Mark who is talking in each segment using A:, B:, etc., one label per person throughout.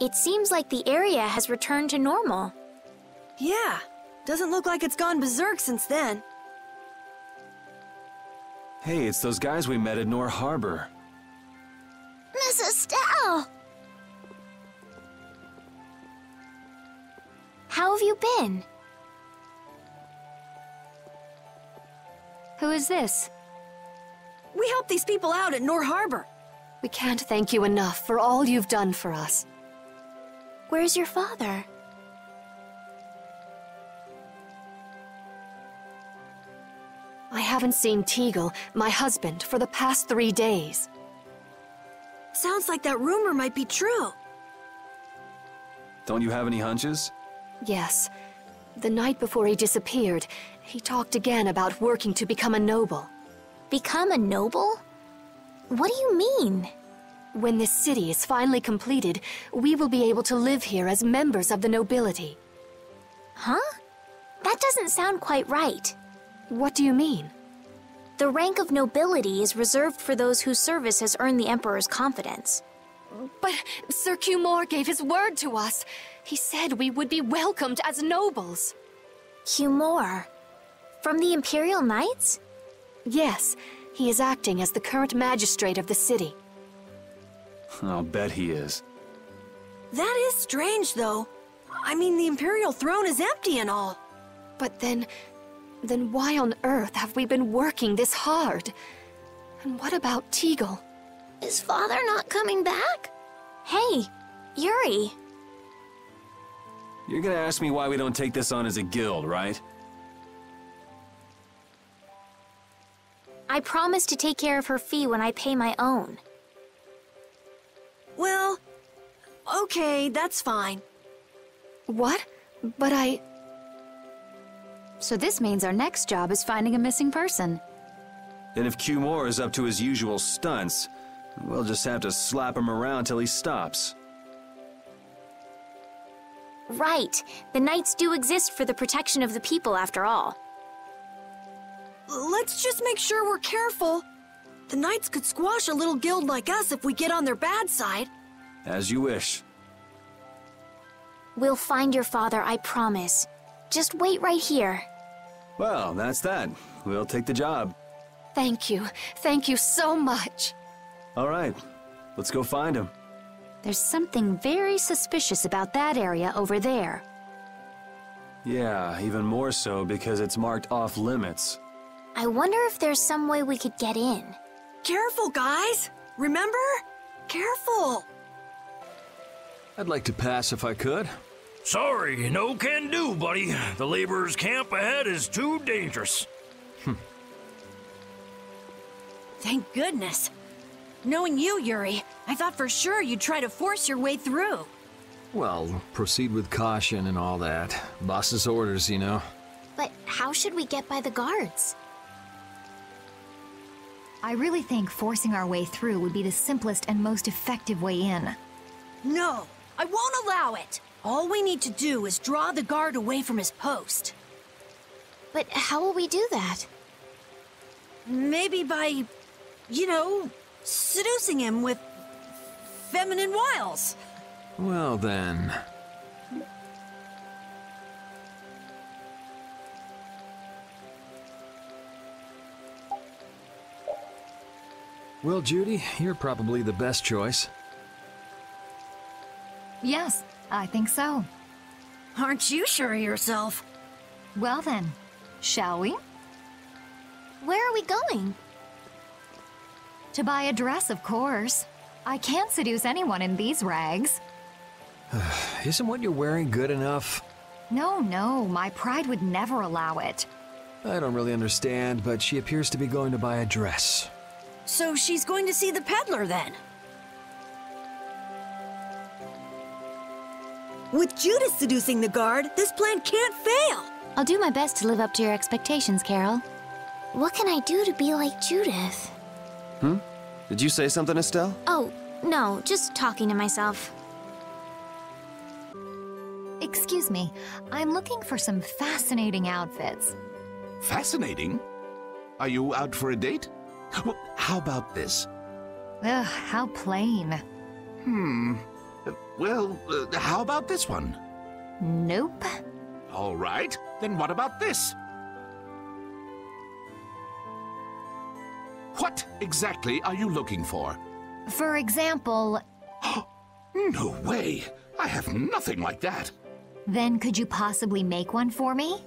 A: It seems like the area has returned to normal.
B: Yeah, doesn't look like it's gone berserk since then.
C: Hey, it's those guys we met at Nor Harbor.
A: Miss Estelle! How have you been? Who is this?
B: We helped these people out at Nor Harbor.
D: We can't thank you enough for all you've done for us.
A: Where's your father?
D: I haven't seen Teagle, my husband, for the past 3 days.
B: Sounds like that rumor might be true.
C: Don't you have any hunches?
D: Yes. The night before he disappeared, he talked again about working to become a noble.
A: Become a noble? What do you mean?
D: When this city is finally completed, we will be able to live here as members of the nobility.
A: Huh? That doesn't sound quite right.
D: What do you mean?
A: The rank of nobility is reserved for those whose service has earned the Emperor's confidence.
D: But Sir Cumore gave his word to us. He said we would be welcomed as nobles.
A: Cumore? From the Imperial Knights?
D: Yes, he is acting as the current magistrate of the city.
C: I'll bet he is.
B: That is strange, though. I mean, the Imperial throne is empty and all.
D: But then why on earth have we been working this hard? And what about Teagle?
A: Is father not coming back? Hey, Yuri.
C: You're gonna ask me why we don't take this on as a guild, right?
A: I promise to take care of her fee when I pay my own.
B: Well, okay, that's fine.
D: What? But
E: So this means our next job is finding a missing person.
C: And if Cumore is up to his usual stunts, we'll just have to slap him around till he stops.
A: Right. The Knights do exist for the protection of the people, after all.
B: Let's just make sure we're careful. The Knights could squash a little guild like us if we get on their bad side.
C: As you wish.
A: We'll find your father, I promise. Just wait right here.
C: Well, that's that. We'll take the job.
D: thank you. Thank you so much.
C: All right, let's go find him.
E: There's something very suspicious about that area over there.
C: Yeah, even more so because it's marked off limits.
A: I wonder if there's some way we could get in.
B: Careful, guys! Remember? Careful!
F: I'd like to pass if I could.
G: Sorry, no can do, buddy. The laborers' camp ahead is too dangerous.
B: Thank goodness. Knowing you, Yuri, I thought for sure you'd try to force your way through.
F: Well, proceed with caution and all that. Boss's orders, you know.
A: But how should we get by the guards?
H: I really think forcing our way through would be the simplest and most effective way in.
B: No, I won't allow it. All we need to do is draw the guard away from his post.
A: But how will we do that?
B: Maybe by, you know, seducing him with feminine wiles.
F: Well then. Well, Judy, you're probably the best choice.
H: Yes, I think so.
B: Aren't you sure of yourself?
H: Well then, shall we?
A: Where are we going?
H: To buy a dress, of course. I can't seduce anyone in these rags.
F: Isn't what you're wearing good enough?
H: No, my pride would never allow it.
F: I don't really understand, but she appears to be going to buy a dress.
B: So she's going to see the peddler then? With Judith seducing the guard, this plan can't fail!
E: I'll do my best to live up to your expectations, Carol.
A: What can I do to be like Judith?
I: Did you say something, Estelle?
A: Oh, no, just talking to myself.
H: Excuse me, I'm looking for some fascinating outfits.
J: Fascinating? Are you out for a date? Well, how about this?
H: Ugh, how plain.
J: Well, how about this one?
H: Nope.
J: All right, then what about this? What exactly are you looking for?
H: For example,
J: No way! I have nothing like that.
H: then could you possibly make one for me?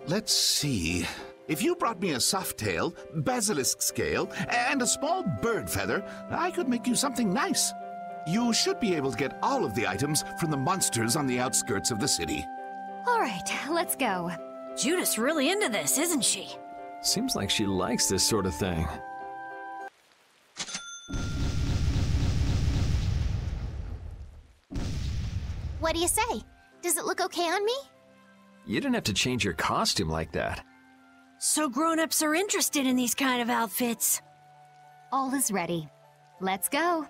J: Let's see. If you brought me a soft tail, basilisk scale, and a small bird feather, I could make you something nice. You should be able to get all of the items from the monsters on the outskirts of the city.
H: All right, let's go.
B: Judith's really into this, isn't she?
F: Seems like she likes this sort of thing.
A: What do you say? Does it look okay on me?
F: You didn't have to change your costume like that.
B: So grown-ups are interested in these kind of outfits.
H: All is ready. Let's go.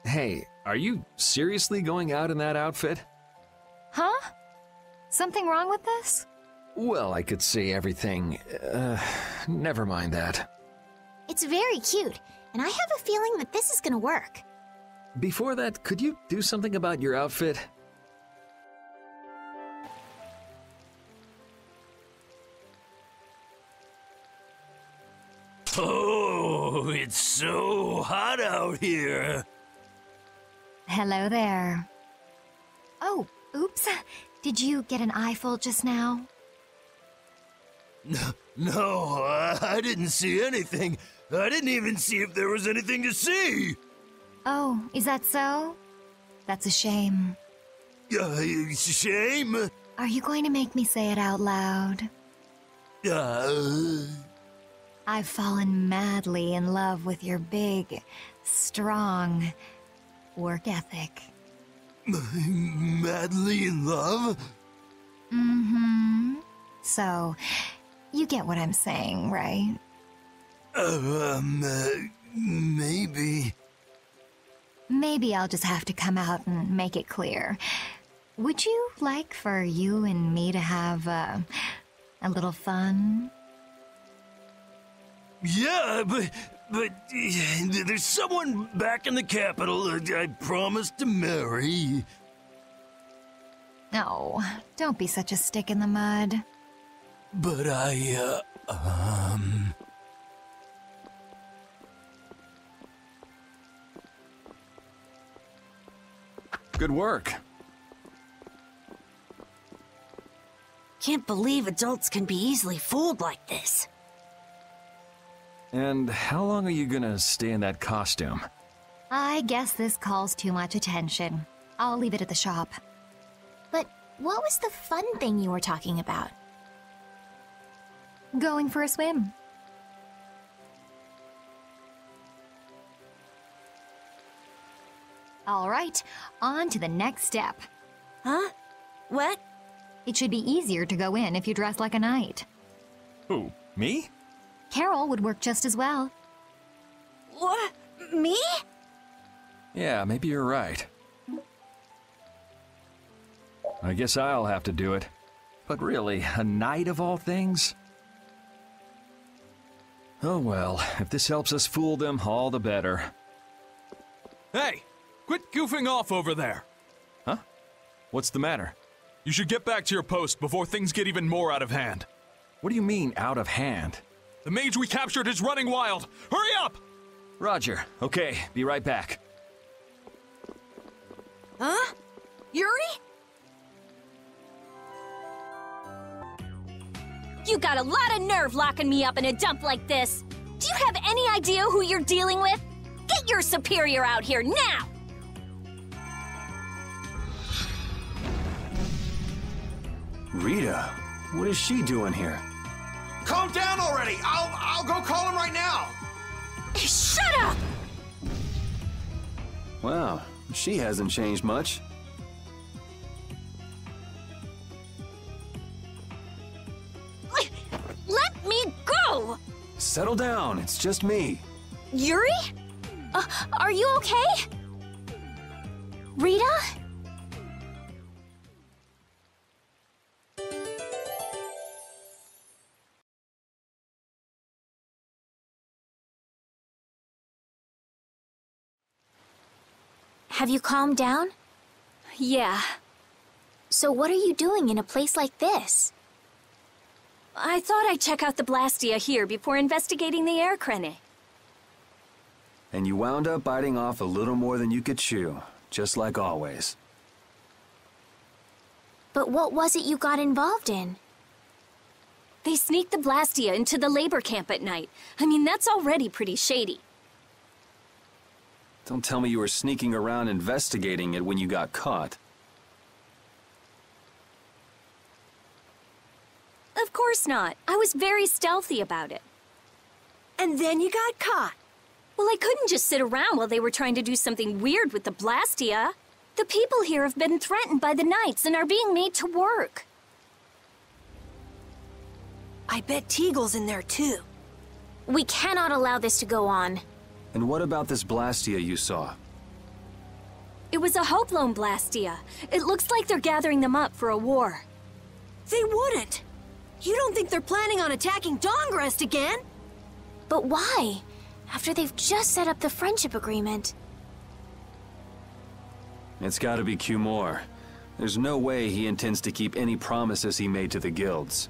F: Hey, are you seriously going out in that outfit?
H: Huh? Something wrong with this?
F: Well, I could see everything. Never mind that.
A: It's very cute, and I have a feeling that this is gonna work.
F: Before that, could you do something about your outfit?
G: Oh, it's so hot out here.
H: Hello there. Oh, oops. Did you get an eyeful just now?
G: No, I didn't see anything. I didn't even see if there was anything to see.
H: Oh, is that so? That's a shame.
G: It's a shame.
H: Are you going to make me say it out loud? I've fallen madly in love with your big, strong work ethic.
G: Madly in love?
H: Mm-hmm. So, you get what I'm saying, right?
G: Maybe.
H: Maybe I'll just have to come out and make it clear. Would you like for you and me to have, a little fun?
G: Yeah, but there's someone back in the capital I promised to marry.
H: No, don't be such a stick in the mud.
G: But
C: Good work.
B: Can't believe adults can be easily fooled like this.
C: And how long are you gonna stay in that costume?
H: I guess this calls too much attention. I'll leave it at the shop.
A: But what was the fun thing you were talking about?
H: Going for a swim. All right, on to the next step.
B: Huh? What?
H: It should be easier to go in if you dress like a knight.
C: Who, me?
H: Carol would work just as well.
B: What? Me?
C: Yeah, maybe you're right. I guess I'll have to do it. But really, a knight of all things? Oh well, if this helps us fool them, all the better.
K: Hey! Quit goofing off over there!
C: Huh? What's the matter?
K: You should get back to your post before things get even more out of hand.
C: What do you mean, out of hand?
K: The mage we captured is running wild! Hurry up!
C: Roger. Okay, be right back.
B: Huh? Yuri?
L: You got a lot of nerve locking me up in a dump like this. Do you have any idea who you're dealing with? Get your superior out here now!
C: Rita, what is she doing here?
M: Calm down already! I'll go call him right now!
L: Shut up!
C: Wow, she hasn't changed much.
L: Let me go!
C: Settle down, it's just me.
L: Yuri? Are you okay? Rita?
A: Have you calmed down? Yeah. So what are you doing in a place like this?
L: I thought I'd check out the Blastia here before investigating the air crane.
C: And you wound up biting off a little more than you could chew, just like always.
A: But what was it you got involved in?
L: They sneaked the Blastia into the labor camp at night. I mean, that's already pretty shady.
C: Don't tell me you were sneaking around investigating it when you got caught.
L: Of course not. I was very stealthy about it.
B: And then you got caught.
L: Well, I couldn't just sit around while they were trying to do something weird with the Blastia. The people here have been threatened by the Knights and are being made to work.
B: I bet Teagle's in there too.
A: We cannot allow this to go on.
C: And what about this Blastia you saw?
L: It was a Hoplone Blastia. It looks like they're gathering them up for a war.
B: They wouldn't. You don't think they're planning on attacking Dawngrest again?
A: But why? After they've just set up the friendship agreement.
C: It's gotta be Cumore. There's no way he intends to keep any promises he made to the guilds.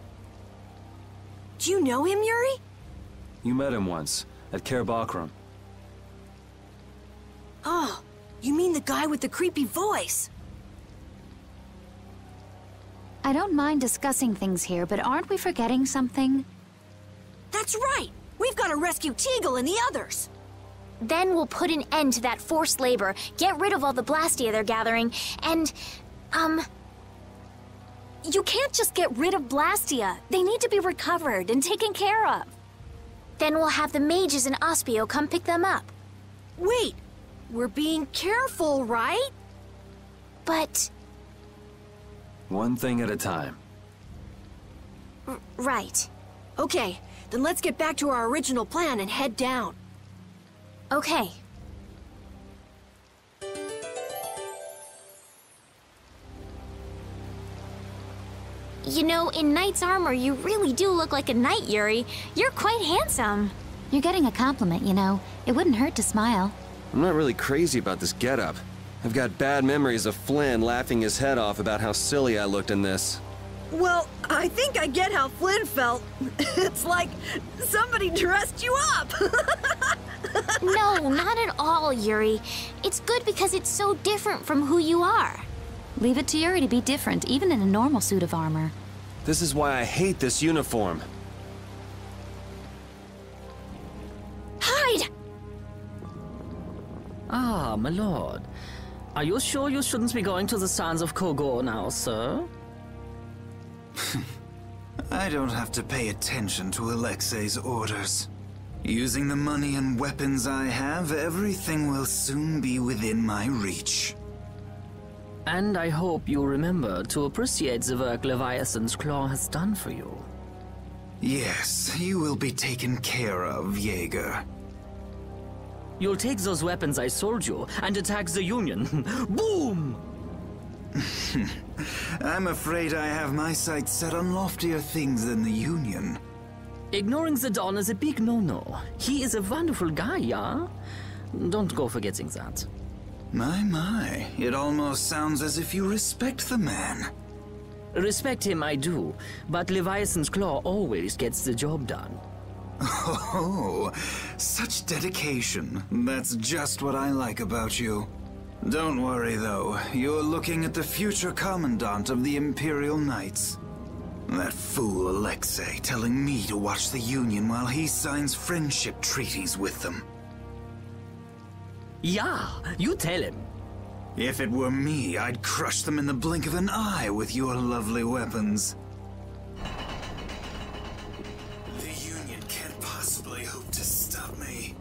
B: Do you know him, Yuri?
C: You met him once, at Caer Bakram.
B: Oh, you mean the guy with the creepy voice?
E: I don't mind discussing things here, but aren't we forgetting something?
B: That's right! We've got to rescue Teagle and the others!
A: Then we'll put an end to that forced labor, get rid of all the Blastia they're gathering, and,
L: You can't just get rid of Blastia. They need to be recovered and taken care of.
A: Then we'll have the mages and Ospio come pick them up.
B: Wait! We're being careful, right?
A: But...
C: One thing at a time.
A: Right.
B: Okay, then let's get back to our original plan and head down.
A: Okay. You know, in knight's armor, you really do look like a knight, Yuri. You're quite handsome.
E: You're getting a compliment, you know. It wouldn't hurt to smile.
I: I'm not really crazy about this getup. I've got bad memories of Flynn laughing his head off about how silly I looked in this.
B: Well, I think I get how Flynn felt. It's like somebody dressed you up.
A: No, not at all, Yuri. It's good because it's so different from who you are.
E: Leave it to Yuri to be different, even in a normal suit of armor.
I: This is why I hate this uniform.
B: Hide!
N: Ah, my lord. Are you sure you shouldn't be going to the Sands of Kogor now, sir?
O: I don't have to pay attention to Alexei's orders. Using the money and weapons I have, everything will soon be within my reach.
N: And I hope you remember to appreciate the work Leviathan's Claw has done for you.
O: Yes, you will be taken care of, Jaeger.
N: You'll take those weapons I sold you and attack the Union. Boom!
O: I'm afraid I have my sights set on loftier things than the Union.
N: Ignoring the Dawn is a big no-no. He is a wonderful guy, yeah? Don't go forgetting that.
O: My, it almost sounds as if you respect the man.
N: Respect him I do, but Leviathan's Claw always gets the job done.
O: Oh, such dedication. That's just what I like about you. Don't worry, though. You're looking at the future Commandant of the Imperial Knights. That fool Alexei telling me to watch the Union while he signs friendship treaties with them.
N: Yeah, you tell him.
O: If it were me, I'd crush them in the blink of an eye with your lovely weapons. The Union can't possibly hope to stop me.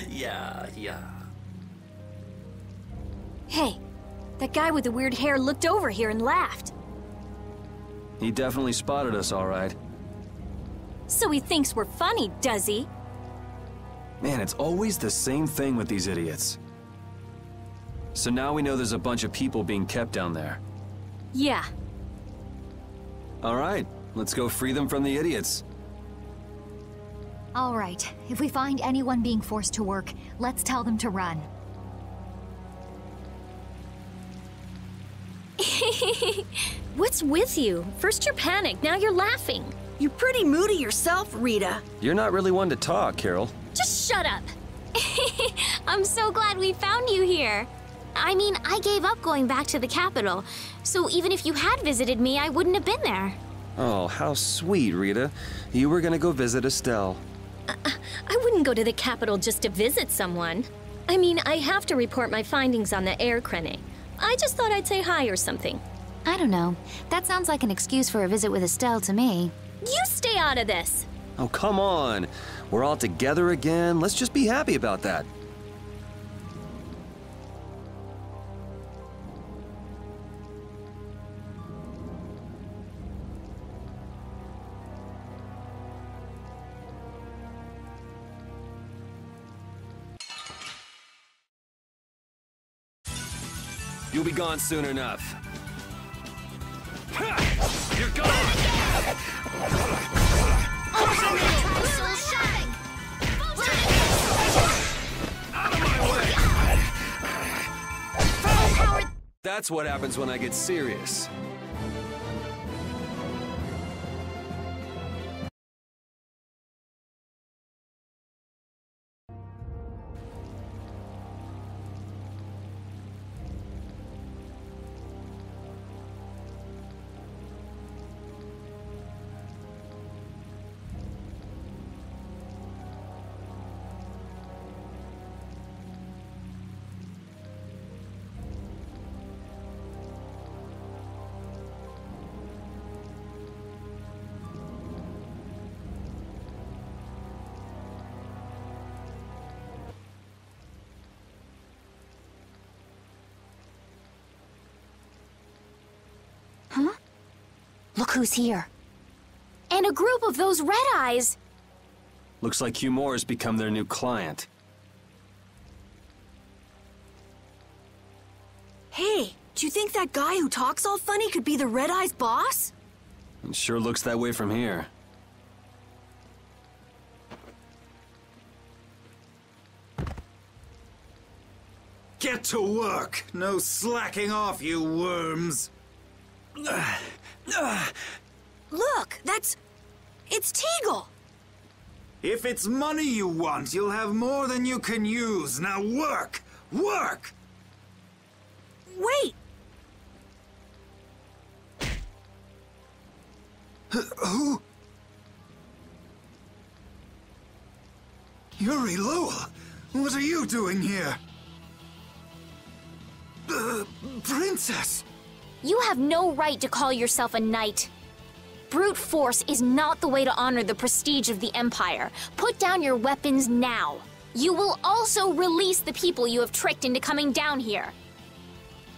N: Yeah.
L: Hey, that guy with the weird hair looked over here and laughed.
C: He definitely spotted us, all right.
L: So he thinks we're funny, does he?
C: Man, it's always the same thing with these idiots. So now we know there's a bunch of people being kept down there.
L: Yeah.
C: All right, let's go free them from the idiots.
H: All right, if we find anyone being forced to work, let's tell them to run.
L: What's with you? First you're panicked, now you're laughing.
B: You're pretty moody yourself, Rita.
I: You're not really one to talk, Carol.
L: Just shut up.
A: I'm so glad we found you here. I mean, I gave up going back to the capital, so even if you had visited me, I wouldn't have been there.
I: Oh, how sweet, Rita. You were gonna go visit Estelle.
L: I wouldn't go to the capital just to visit someone. I mean, I have to report my findings on the air crane. I just thought I'd say hi or something.
E: I don't know. That sounds like an excuse for a visit with Estelle to me.
L: You stay out of this.
I: Oh, come on. We're all together again. Let's just be happy about that. You'll be gone soon enough.
G: You're gone!
I: Out of my way! That's what happens when I get serious.
A: Huh?
E: Look who's here.
A: And a group of those red eyes.
C: Looks like Humor has become their new client.
B: Hey, do you think that guy who talks all funny could be the Red Eye's boss?
C: It sure looks that way from here.
O: Get to work! No slacking off, you worms!
B: Look, it's Teagle!
O: If it's money you want, you'll have more than you can use. Now work! Work!
B: Wait!
O: Who? Yuri Lowell! What are you doing here? Princess!
A: You have no right to call yourself a knight. Brute force is not the way to honor the prestige of the Empire. Put down your weapons now. You will also release the people you have tricked into coming down here.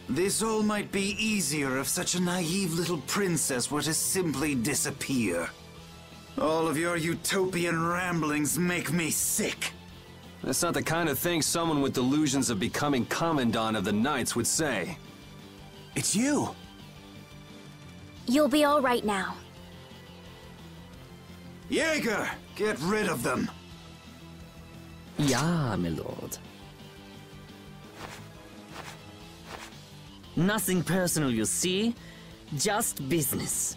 O: This all might be easier if such a naive little princess were to simply disappear. All of your utopian ramblings make me sick.
C: That's not the kind of thing someone with delusions of becoming Commandant of the Knights would say. It's you!
A: You'll be all right now.
O: Jaeger, get rid of them!
N: Ja, my lord. Nothing personal, you see? Just business.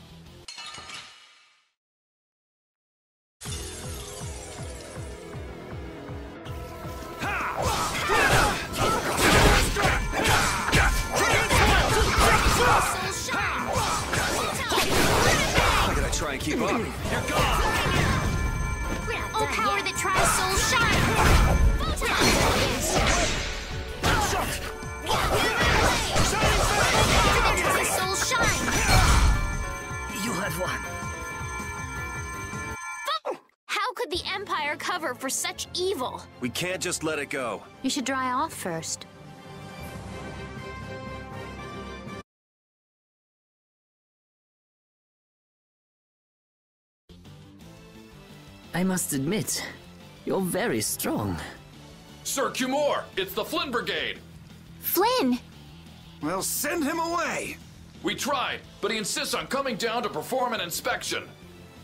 I: I gotta try and keep up.
G: You're gone!
A: Oh, power that tries soul shine! Soul shine!
N: You have won.
A: How could the Empire cover for such evil?
I: We can't just let it go.
E: You should dry off first.
N: I must admit, you're very strong.
K: Sir Cumore, it's the Flynn Brigade.
A: Flynn!
O: Well, send him away!
K: We tried, but he insists on coming down to perform an inspection.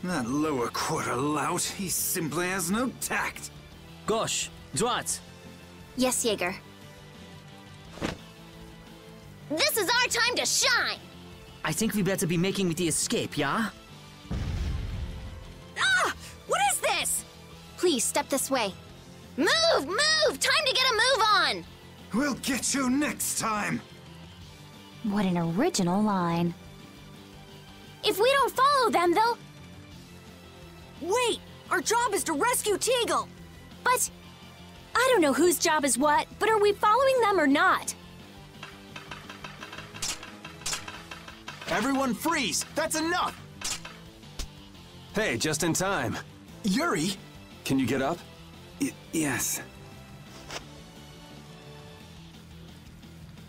O: That lower quarter lout, he simply has no tact.
N: Gosh, droite.
A: Yes, Jaeger.
L: This is our time to shine!
N: I think we better be making the escape, yeah?
L: Ah! What is this?
A: Please, step this way. Move! Move! Time to get a move on!
O: We'll get you next time!
E: What an original line.
A: If we don't follow them, they'll...
B: Wait! Our job is to rescue Teagle!
L: But... I don't know whose job is what, but are we following them or not?
M: Everyone freeze! That's enough!
C: Hey, just in time.
M: Yuri!
C: Can you get up?
O: Yes.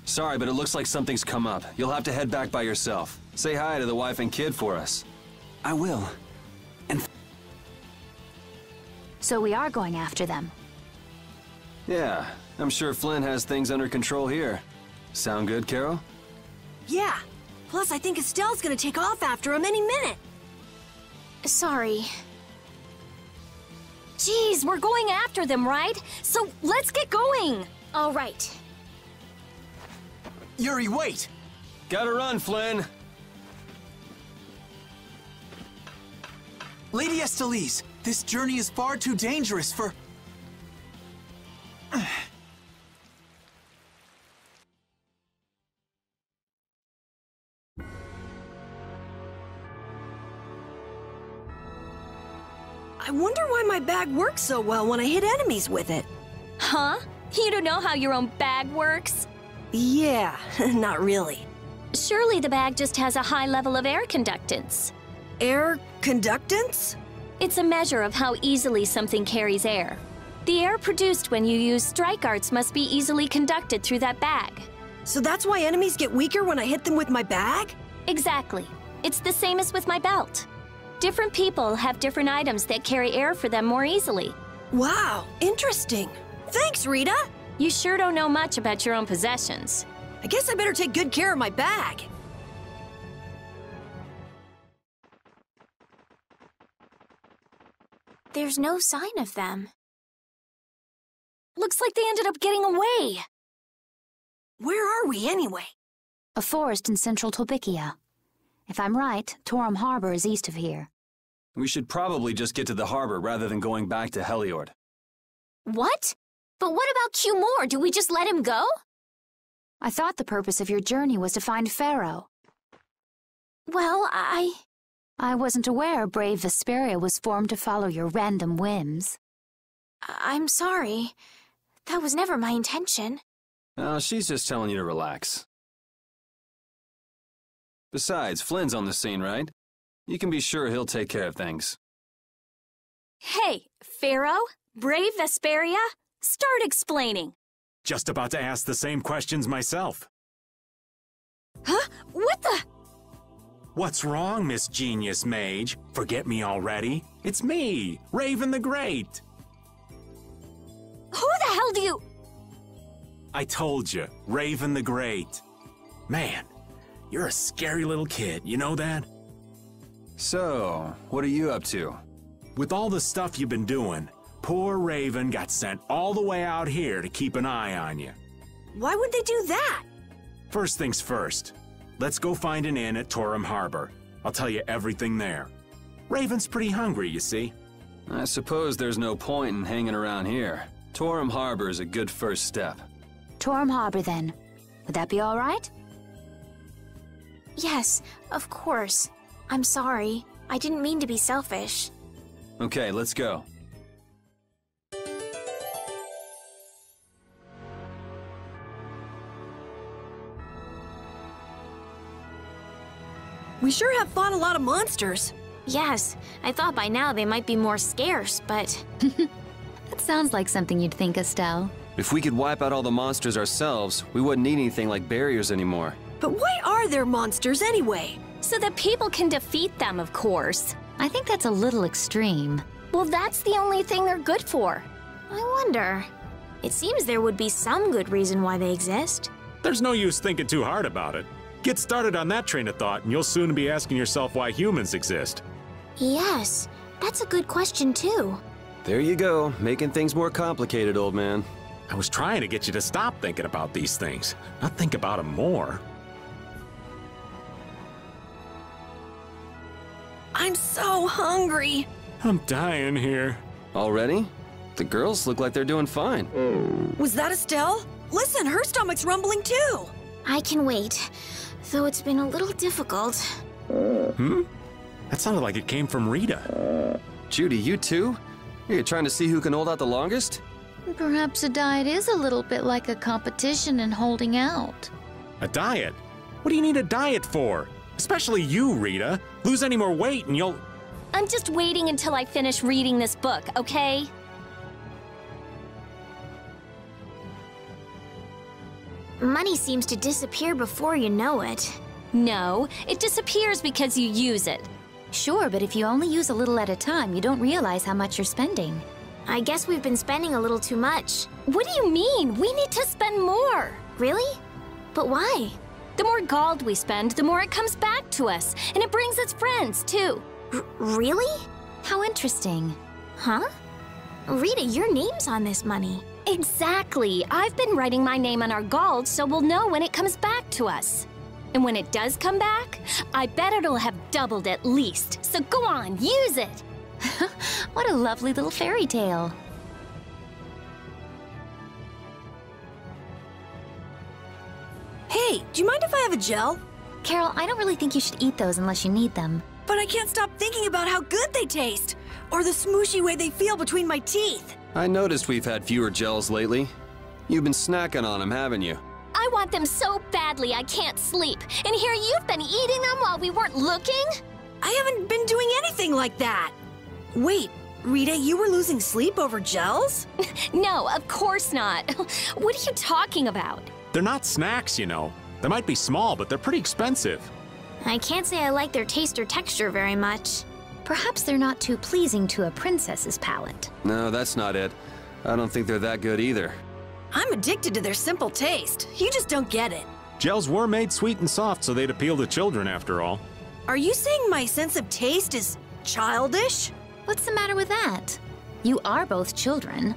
C: Sorry, but it looks like something's come up. You'll have to head back by yourself. Say hi to the wife and kid for us.
O: I will.
E: So we are going after them.
C: Yeah, I'm sure Flynn has things under control here. Sound good, Carol?
B: Yeah. Plus, I think Estelle's gonna take off after him any minute.
A: Sorry.
L: Geez, we're going after them, right? So let's get going.
A: All right.
M: Yuri, wait!
C: Gotta run, Flynn!
M: Lady Estellise, this journey is far too dangerous for...
B: I wonder why my bag works so well when I hit enemies with it.
L: Huh? You don't know how your own bag works?
B: Yeah, not really.
L: Surely the bag just has a high level of air conductance.
B: Air conductance?
L: It's a measure of how easily something carries air. The air produced when you use strike arts must be easily conducted through that bag.
B: So that's why enemies get weaker when I hit them with my bag?
L: Exactly. It's the same as with my belt. Different people have different items that carry air for them more easily.
B: Wow, interesting. Thanks, Rita.
L: You sure don't know much about your own possessions.
B: I guess I better take good care of my bag.
A: There's no sign of them.
L: Looks like they ended up getting away.
B: Where are we anyway?
E: A forest in central Tolbikia. If I'm right, Torum Harbor is east of here.
C: We should probably just get to the harbor rather than going back to Heliord.
A: What? But what about Q-Moore? Do we just let him go?
E: I thought the purpose of your journey was to find Pharaoh.
A: Well,
E: I wasn't aware brave Vesperia was formed to follow your random whims.
A: I'm sorry. That was never my intention.
C: She's just telling you to relax. Besides, Flynn's on the scene, right? You can be sure he'll take care of things.
L: Hey, Pharaoh? Brave Vesperia? Start explaining.
P: Just about to ask the same questions myself.
L: Huh? What the?
P: What's wrong, Miss Genius Mage? Forget me already? It's me, Raven the Great.
L: Who the hell do you...
P: I told you, Raven the Great. Man, you're a scary little kid, you know that?
C: So, what are you up to?
P: With all the stuff you've been doing, poor Raven got sent all the way out here to keep an eye on you.
B: Why would they do that?
P: First things first, let's go find an inn at Torum Harbor. I'll tell you everything there. Raven's pretty hungry, you see.
C: I suppose there's no point in hanging around here. Torum Harbor is a good first step.
E: Torum Harbor, then. Would that be all right?
A: Yes, of course. I'm sorry. I didn't mean to be selfish.
C: Okay, let's go.
B: We sure have fought a lot of monsters.
A: Yes, I thought by now they might be more scarce, but...
E: That sounds like something you'd think, Estelle.
I: If we could wipe out all the monsters ourselves, we wouldn't need anything like barriers anymore.
B: But why are there monsters anyway?
L: So that people can defeat them, of course.
E: I think that's a little extreme.
A: Well, that's the only thing they're good for. I wonder. It seems there would be some good reason why they exist.
P: There's no use thinking too hard about it. Get started on that train of thought, and you'll soon be asking yourself why humans exist.
A: Yes, that's a good question, too.
I: There you go, making things more complicated, old man.
P: I was trying to get you to stop thinking about these things, not think about them more.
B: I'm so hungry.
P: I'm dying here.
I: Already? The girls look like they're doing fine.
B: Was that Estelle? Listen, her stomach's rumbling too.
A: I can wait, though it's been a little difficult.
P: Hmm? That sounded like it came from Rita.
I: Judy, you too? You're trying to see who can hold out the longest?
E: Perhaps a diet is a little bit like a competition in holding out.
P: A diet? What do you need a diet for? Especially you, Rita. Lose any more weight and you'll...
L: I'm just waiting until I finish reading this book, okay?
A: Money seems to disappear before you know it.
L: No, it disappears because you use it.
E: Sure, but if you only use a little at a time, you don't realize how much you're spending.
A: I guess we've been spending a little too much.
L: What do you mean? We need to spend more.
A: Really? But why?
L: The more gold we spend, the more it comes back to us. And it brings us friends, too.
A: Really?
E: How interesting.
A: Huh? Rita, your name's on this money.
L: Exactly. I've been writing my name on our gold so we'll know when it comes back to us. And when it does come back, I bet it'll have doubled at least. So go on, use it.
E: What a lovely little fairy tale.
B: Hey, do you mind if I have a gel?
E: Carol, I don't really think you should eat those unless you need them.
B: But I can't stop thinking about how good they taste, or the smooshy way they feel between my teeth.
I: I noticed we've had fewer gels lately. You've been snacking on them, haven't you?
L: I want them so badly I can't sleep. And here you've been eating them while we weren't looking?
B: I haven't been doing anything like that. Wait, Rita, you were losing sleep over gels?
L: No, of course not. What are you talking about?
P: They're not snacks, you know. They might be small, but they're pretty expensive.
A: I can't say I like their taste or texture very much.
E: Perhaps they're not too pleasing to a princess's palate.
I: No, that's not it. I don't think they're that good either.
B: I'm addicted to their simple taste. You just don't get it.
P: Gels were made sweet and soft so they'd appeal to children after all.
B: Are you saying my sense of taste is childish?
E: What's the matter with that? You are both children.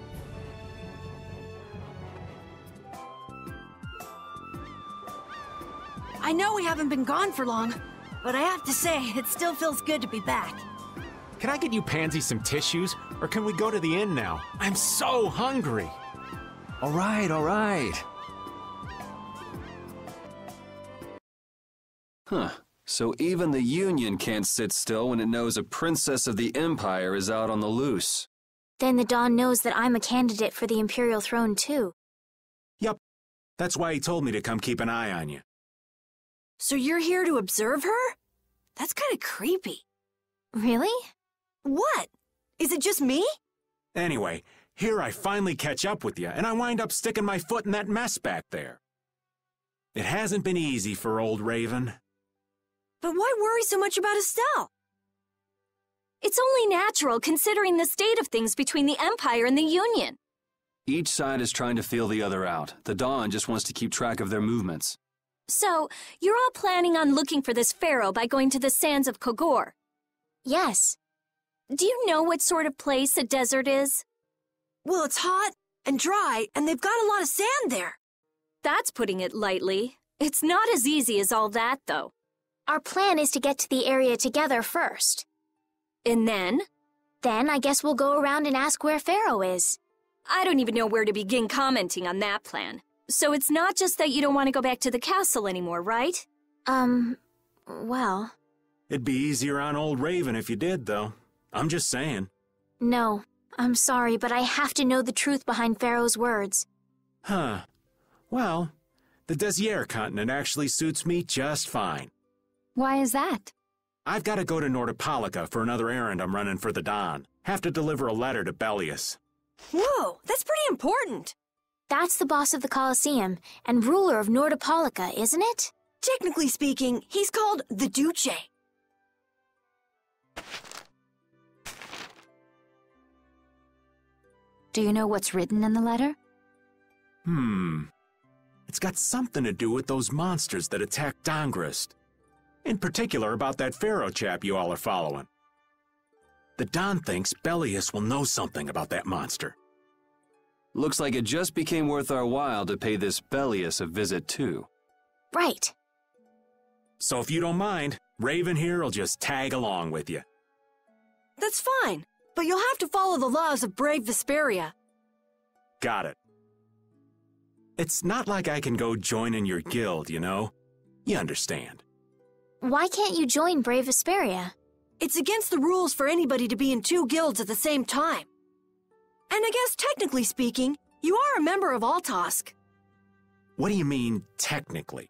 B: I know we haven't been gone for long, but I have to say, it still feels good to be back.
P: Can I get you Pansy some tissues, or can we go to the inn now? I'm so hungry.
C: All right, all right. Huh. So even the Union can't sit still when it knows a princess of the Empire is out on the loose.
A: Then the Dawn knows that I'm a candidate for the Imperial throne, too.
P: Yup. That's why he told me to come keep an eye on you.
B: So you're here to observe her? That's kind of creepy.
A: Really?
B: What? Is it just me?
P: Anyway, here I finally catch up with you, and I wind up sticking my foot in that mess back there. It hasn't been easy for old Raven.
B: But why worry so much about Estelle?
L: It's only natural considering the state of things between the Empire and the Union.
C: Each side is trying to feel the other out. The Dawn just wants to keep track of their movements.
L: So, you're all planning on looking for this pharaoh by going to the sands of Kogor?
A: Yes.
L: Do you know what sort of place a desert is?
B: Well, it's hot and dry, and they've got a lot of sand there.
L: That's putting it lightly. It's not as easy as all that, though.
A: Our plan is to get to the area together first.
L: And then?
A: Then I guess we'll go around and ask where Pharaoh is.
L: I don't even know where to begin commenting on that plan. So it's not just that you don't want to go back to the castle anymore, right?
A: Well...
P: It'd be easier on old Raven if you did, though. I'm just saying.
A: No, I'm sorry, but I have to know the truth behind Pharaoh's words.
P: Huh. Well, the Desier continent actually suits me just fine.
E: Why is that?
P: I've got to go to Nordopolica for another errand I'm running for the Dawn. Have to deliver a letter to Bellius.
B: Whoa, that's pretty important.
A: That's the boss of the Colosseum and ruler of Nordopolica, isn't it?
B: Technically speaking, he's called the Duce.
E: Do you know what's written in the letter?
P: It's got something to do with those monsters that attacked Dongrist. In particular about that pharaoh chap you all are following. The Don thinks Bellius will know something about that monster.
C: Looks like it just became worth our while to pay this Bellius a visit too.
A: Right.
P: So if you don't mind, Raven here will just tag along with you.
B: That's fine, but you'll have to follow the laws of brave Vesperia.
P: Got it. It's not like I can go join in your guild, you know? You understand.
A: Why can't you join Brave Vesperia?
B: It's against the rules for anybody to be in 2 guilds at the same time. And I guess technically speaking, you are a member of Altosk.
P: What do you mean, technically?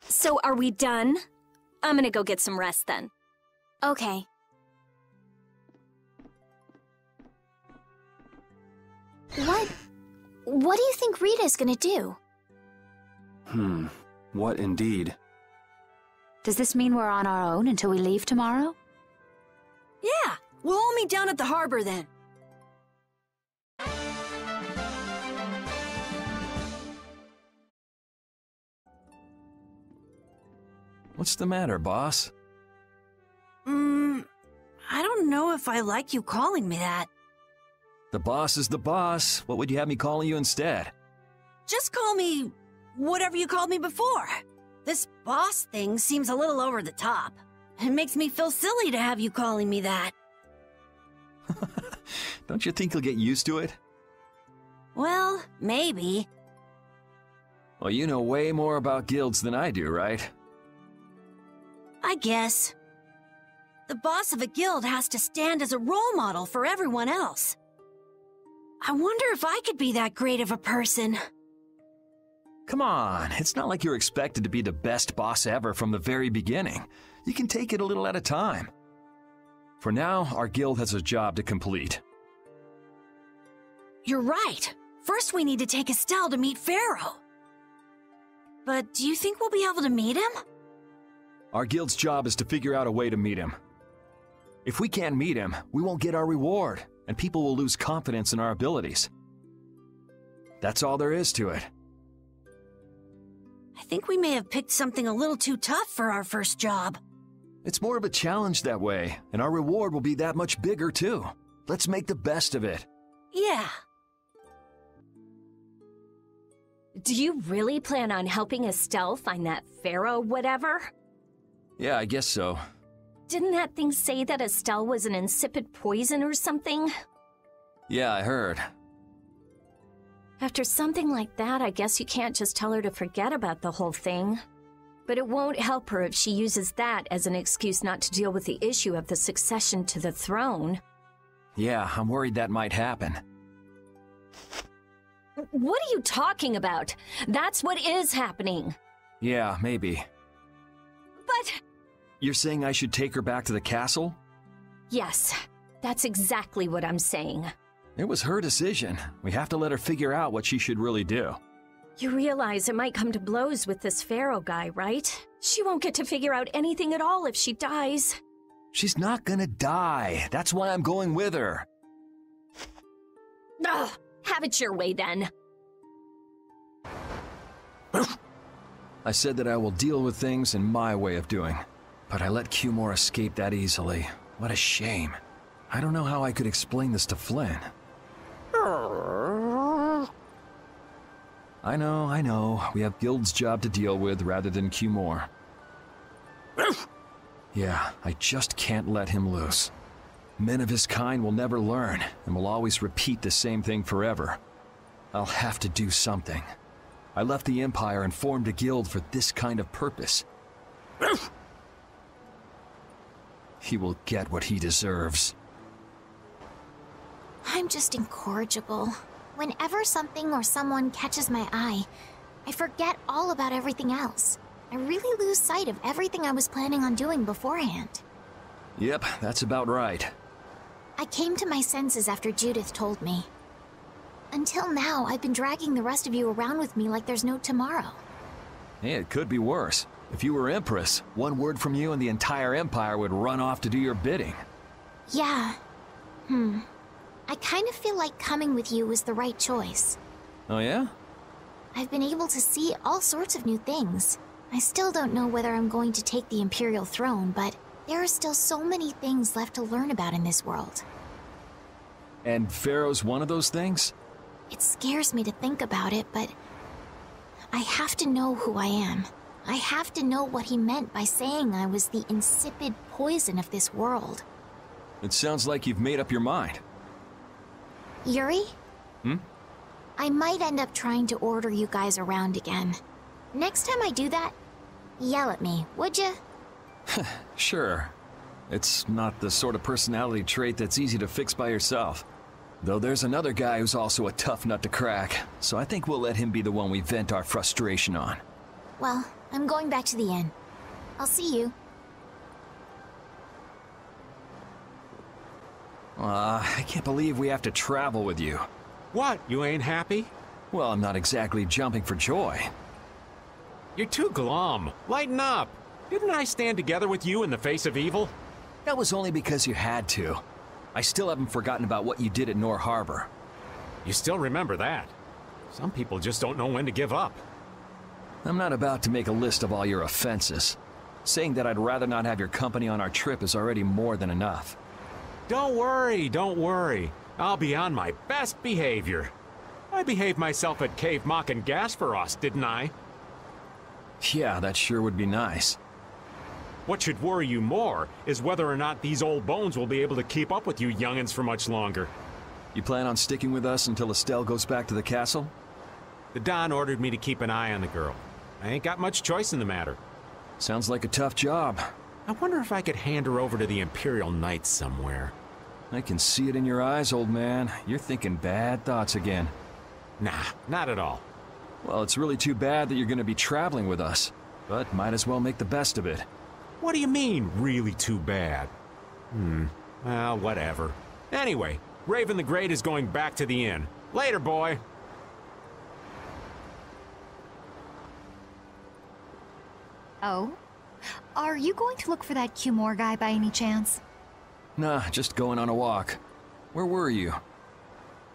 L: So are we done? I'm gonna go get some rest then.
A: Okay. What do you think Rita's gonna do?
C: What indeed?
E: Does this mean we're on our own until we leave tomorrow?
B: Yeah, we'll all meet down at the harbor then.
C: What's the matter, boss?
B: I don't know if I like you calling me that.
C: The boss is the boss. What would you have me calling you instead?
B: Just call me whatever you called me before. This boss thing seems a little over the top. It makes me feel silly to have you calling me that.
C: Don't you think you'll get used to it?
B: Well, maybe.
C: Well, you know way more about guilds than I do, right?
B: I guess. The boss of a guild has to stand as a role model for everyone else. I wonder if I could be that great of a person.
C: Come on, it's not like you're expected to be the best boss ever from the very beginning. You can take it a little at a time. For now, our guild has a job to complete.
B: You're right. First we need to take Estelle to meet Pharaoh. But do you think we'll be able to meet him?
C: Our guild's job is to figure out a way to meet him. If we can't meet him, we won't get our reward, and people will lose confidence in our abilities. That's all there is to it.
B: I think we may have picked something a little too tough for our first job.
C: It's more of a challenge that way, and our reward will be that much bigger too. Let's make the best of it.
B: Yeah.
L: Do you really plan on helping Estelle find that Pharaoh whatever?
C: Yeah, I guess so.
L: Didn't that thing say that Estelle was an insipid poison or something?
C: Yeah, I heard.
L: After something like that, I guess you can't just tell her to forget about the whole thing. But it won't help her if she uses that as an excuse not to deal with the issue of the succession to the throne.
C: Yeah, I'm worried that might happen.
L: What are you talking about? That's what is happening.
C: Yeah, maybe.
L: But...
C: You're saying I should take her back to the castle?
L: Yes, that's exactly what I'm saying.
C: It was her decision. We have to let her figure out what she should really do.
L: You realize it might come to blows with this Pharaoh guy, right? She won't get to figure out anything at all if she dies.
C: She's not gonna die. That's why I'm going with her.
L: Ugh, have it your way then.
C: I said that I will deal with things in my way of doing. But I let Cumore escape that easily. What a shame. I don't know how I could explain this to Flynn. I know. We have Guild's job to deal with rather than Cumore. Yeah, I just can't let him loose. Men of his kind will never learn, and will always repeat the same thing forever. I'll have to do something. I left the Empire and formed a guild for this kind of purpose. He will get what he deserves.
A: I'm just incorrigible. Whenever something or someone catches my eye, I forget all about everything else. I really lose sight of everything I was planning on doing beforehand.
C: Yep, that's about right.
A: I came to my senses after Judith told me. Until now, I've been dragging the rest of you around with me like there's no tomorrow.
C: Hey, it could be worse. If you were Empress, one word from you and the entire Empire would run off to do your bidding.
A: Yeah. I kind of feel like coming with you was the right choice.
C: Oh yeah?
A: I've been able to see all sorts of new things. I still don't know whether I'm going to take the Imperial throne, but there are still so many things left to learn about in this world.
C: And Pharaoh's one of those things?
A: It scares me to think about it, but I have to know who I am. I have to know what he meant by saying I was the insipid poison of this world.
C: It sounds like you've made up your mind.
A: Yuri?
C: Hmm?
A: I might end up trying to order you guys around again. Next time I do that, yell at me, would ya?
C: Sure. It's not the sort of personality trait that's easy to fix by yourself. Though there's another guy who's also a tough nut to crack, so I think we'll let him be the one we vent our frustration on.
A: Well, I'm going back to the inn. I'll see you.
C: I can't believe we have to travel with you.
P: What, you ain't happy?
C: Well, I'm not exactly jumping for joy.
P: You're too glum. Lighten up. Didn't I stand together with you in the face of evil?
C: That was only because you had to. I still haven't forgotten about what you did at Nor Harbor.
P: You still remember that. Some people just don't know when to give up.
C: I'm not about to make a list of all your offenses. Saying that I'd rather not have your company on our trip is already more than enough.
P: Don't worry, don't worry. I'll be on my best behavior. I behaved myself at Cave Mock and Gasperos, didn't I?
C: Yeah, that sure would be nice.
P: What should worry you more is whether or not these old bones will be able to keep up with you youngins for much longer.
C: You plan on sticking with us until Estelle goes back to the castle?
P: The Don ordered me to keep an eye on the girl. I ain't got much choice in the matter.
C: Sounds like a tough job.
P: I wonder if I could hand her over to the Imperial Knights somewhere.
C: I can see it in your eyes, old man. You're thinking bad thoughts again.
P: Nah, not at all.
C: Well, it's really too bad that you're going to be traveling with us, but might as well make the best of it.
P: What do you mean, really too bad? Well, whatever. Anyway, Raven the Great is going back to the inn. Later, boy.
H: Oh? Are you going to look for that Cumore guy by any chance?
C: Nah, just going on a walk. Where were you?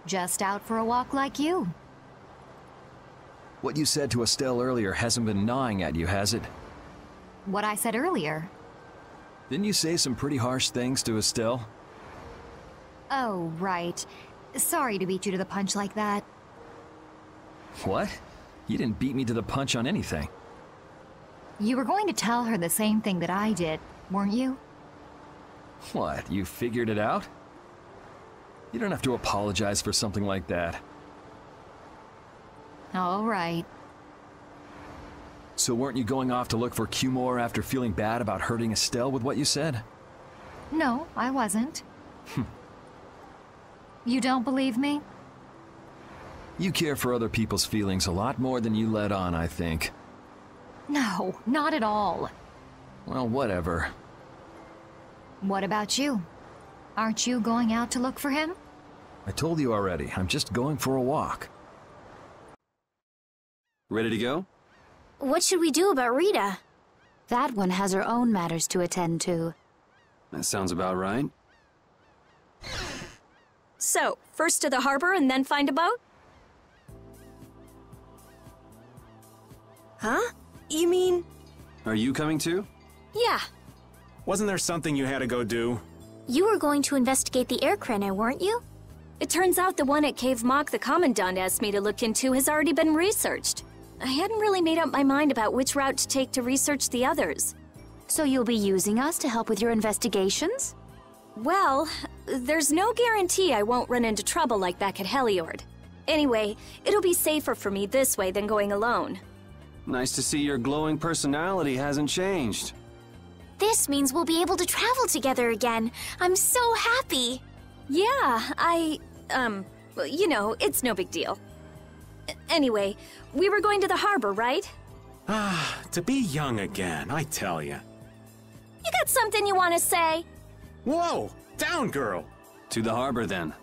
H: Just out for a walk like you.
C: What you said to Estelle earlier hasn't been gnawing at you, has it?
H: What I said earlier.
C: Didn't you say some pretty harsh things to Estelle?
H: Oh, right. Sorry to beat you to the punch like that.
C: What? You didn't beat me to the punch on anything.
H: You were going to tell her the same thing that I did, weren't you?
C: What, you figured it out? You don't have to apologize for something like that.
H: All right.
C: So weren't you going off to look for Cumore after feeling bad about hurting Estelle with what you said?
H: No, I wasn't. You don't believe me?
C: You care for other people's feelings a lot more than you let on, I think.
H: No, not at all.
C: Well, whatever.
H: What about you? Aren't you going out to look for him?
C: I told you already, I'm just going for a walk.
I: Ready to go?
A: What should we do about Rita?
E: That one has her own matters to attend to.
I: That sounds about right.
L: So, first to the harbor and then find a boat?
B: Huh? You mean...
I: Are you coming too?
L: Yeah.
P: Wasn't there something you had to go do?
A: You were going to investigate the air craner, weren't you?
L: It turns out the one at Cave Mock the Commandant asked me to look into has already been researched. I hadn't really made up my mind about which route to take to research the others.
E: So you'll be using us to help with your investigations?
L: Well, there's no guarantee I won't run into trouble like back at Heliord. Anyway, it'll be safer for me this way than going alone.
I: Nice to see your glowing personality hasn't changed.
A: This means we'll be able to travel together again. I'm so happy.
L: Yeah, you know, it's no big deal. Anyway, we were going to the harbor, right?
P: Ah, to be young again, I tell ya.
L: You got something you want to say?
P: Whoa! Down, girl!
I: To the harbor, then.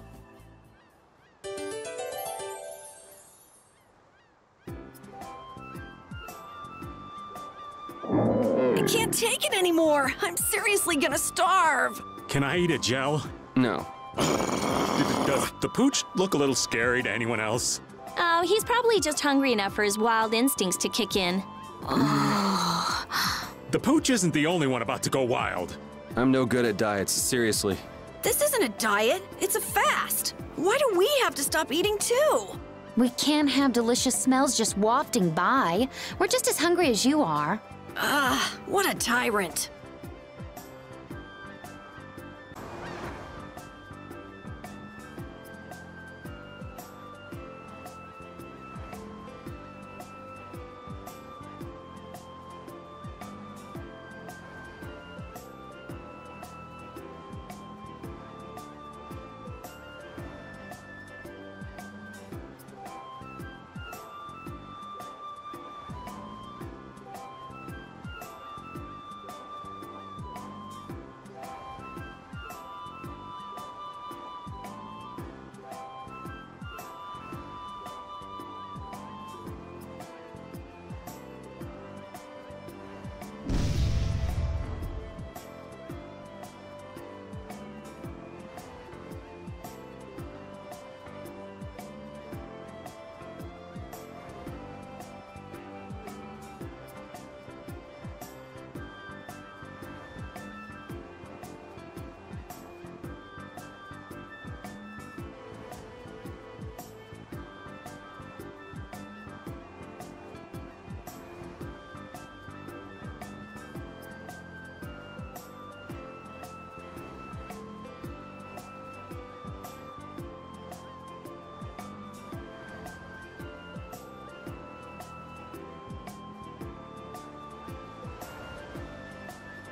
B: I can't take it anymore. I'm seriously gonna starve.
P: Can I eat a gel?
I: No.
P: Does the pooch look a little scary to anyone else?
L: Oh, he's probably just hungry enough for his wild instincts to kick in.
P: The pooch isn't the only one about to go wild.
I: I'm no good at diets, seriously.
B: This isn't a diet, it's a fast. Why do we have to stop eating too?
E: We can't have delicious smells just wafting by. We're just as hungry as you are.
B: What a tyrant.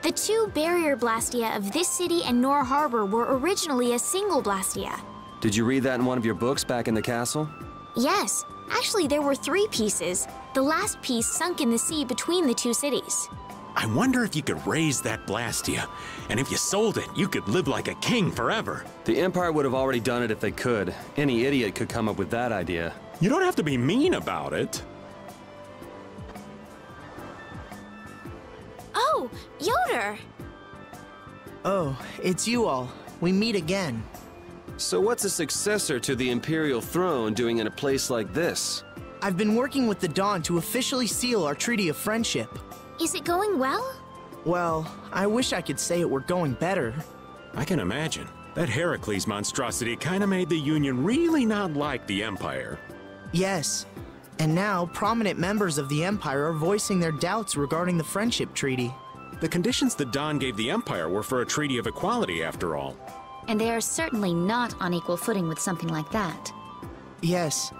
A: The two barrier blastia of this city and Nor Harbor were originally a single blastia.
I: Did you read that in one of your books back in the castle?
A: Yes. Actually, there were 3 pieces. The last piece sunk in the sea between the 2 cities.
P: I wonder if you could raise that blastia, and if you sold it, you could live like a king forever.
I: The Empire would have already done it if they could. Any idiot could come up with that idea.
P: You don't have to be mean about it.
A: Oh, Yoder!
Q: Oh, it's you all. We meet again.
I: So what's a successor to the Imperial throne doing in a place like this?
Q: I've been working with the Dawn to officially seal our Treaty of Friendship.
A: Is it going well?
Q: Well, I wish I could say it were going better.
P: I can imagine. That Heracles monstrosity kinda made the Union really not like the Empire.
Q: Yes. And now, prominent members of the Empire are voicing their doubts regarding the Friendship Treaty.
P: The conditions the Dawn gave the Empire were for a treaty of equality, after all.
E: And they are certainly not on equal footing with something like that.
Q: Yes.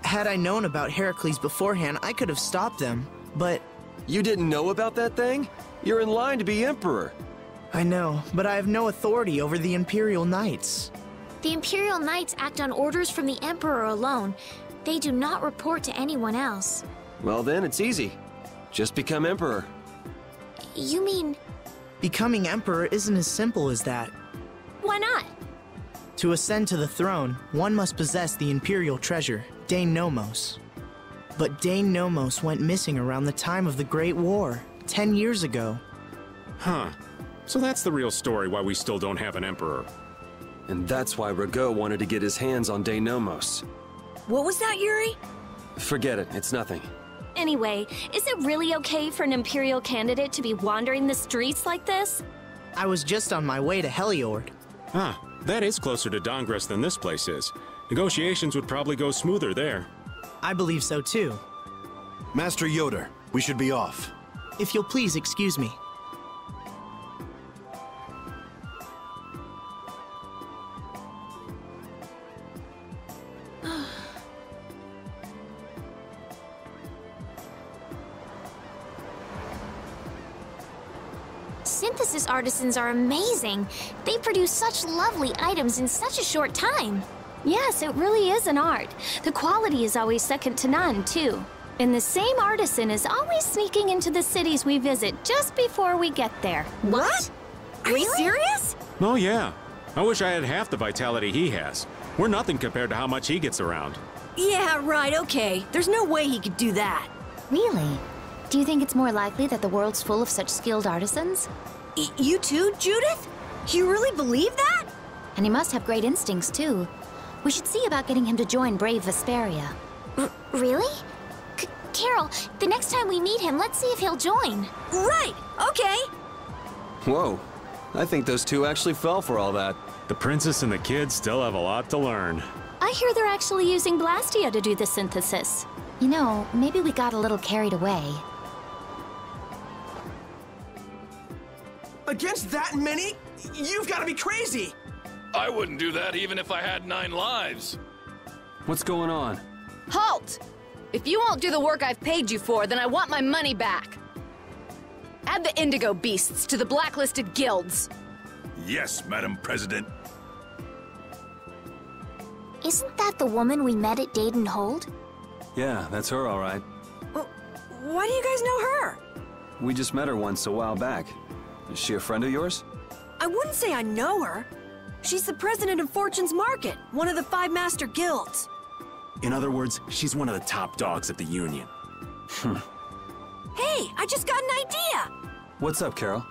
Q: Had I known about Heracles beforehand, I could have stopped them, but...
I: You didn't know about that thing? You're in line to be Emperor.
Q: I know, but I have no authority over the Imperial Knights.
A: The Imperial Knights act on orders from the Emperor alone. They do not report to anyone else.
I: Well then, it's easy. Just become Emperor.
A: You mean...
Q: Becoming Emperor isn't as simple as that.
A: Why not?
Q: To ascend to the throne, one must possess the Imperial treasure, Dane Nomos. But Dane Nomos went missing around the time of the Great War, 10 years ago.
P: Huh. So that's the real story why we still don't have an Emperor.
I: And that's why Rago wanted to get his hands on Dane Nomos.
B: What was that, Yuri?
I: Forget it, it's nothing.
L: Anyway, is it really okay for an Imperial candidate to be wandering the streets like this?
Q: I was just on my way to Heliord.
P: Ah, that is closer to Dongress than this place is. Negotiations would probably go smoother there.
Q: I believe so too.
G: Master Yoder, we should be off.
Q: If you'll please excuse me.
A: Synthesis artisans are amazing. They produce such lovely items in such a short time.
L: Yes, it really is an art. The quality is always second to none, too. And the same artisan is always sneaking into the cities we visit just before we get there.
B: What? Are you serious?
P: Oh yeah. I wish I had half the vitality he has. We're nothing compared to how much he gets around.
B: Yeah, right, okay. There's no way he could do that.
E: Really? Do you think it's more likely that the world's full of such skilled artisans?
B: You too, Judith? You really believe that?
E: And he must have great instincts, too. We should see about getting him to join Brave Vesperia.
A: Really? Carol, the next time we meet him, let's see if he'll join.
B: Right, okay.
I: Whoa, I think those two actually fell for all that.
P: The princess and the kid still have a lot to learn.
L: I hear they're actually using Blastia to do the synthesis.
E: You know, maybe we got a little carried away.
M: Against that many? You've got to be crazy!
K: I wouldn't do that even if I had 9 lives.
C: What's going on?
R: Halt! If you won't do the work I've paid you for, then I want my money back. Add the Indigo Beasts to the blacklisted guilds.
G: Yes, Madam President.
A: Isn't that the woman we met at Dayton Hold?
C: Yeah, that's her, all right.
B: Why do you guys know her?
C: We just met her once a while back. Is she a friend of yours?
B: I wouldn't say I know her. She's the president of Fortune's Market, one of the 5 master guilds.
P: In other words, she's one of the top dogs at the Union.
B: Hey, I just got an idea!
C: What's up, Carol?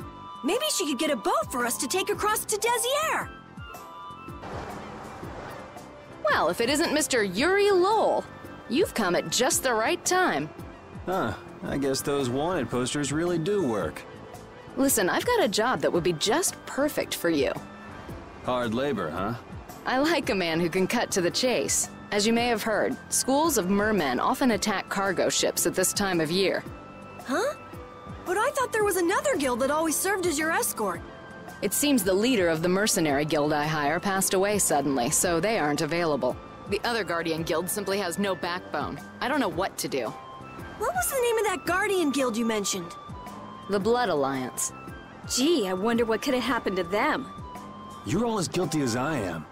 B: Maybe she could get a boat for us to take across to Desier.
R: Well, if it isn't Mr. Yuri Lowell, you've come at just the right time.
C: Huh, I guess those wanted posters really do work.
R: Listen, I've got a job that would be just perfect for you.
C: Hard labor, huh?
R: I like a man who can cut to the chase. As you may have heard, schools of mermen often attack cargo ships at this time of year.
B: Huh? But I thought there was another guild that always served as your escort.
R: It seems the leader of the mercenary guild I hire passed away suddenly, so they aren't available. The other Guardian guild simply has no backbone. I don't know what to do.
B: What was the name of that Guardian guild you mentioned?
R: The Blood Alliance.
L: Gee, I wonder what could have happened to them.
F: You're all as guilty as I am.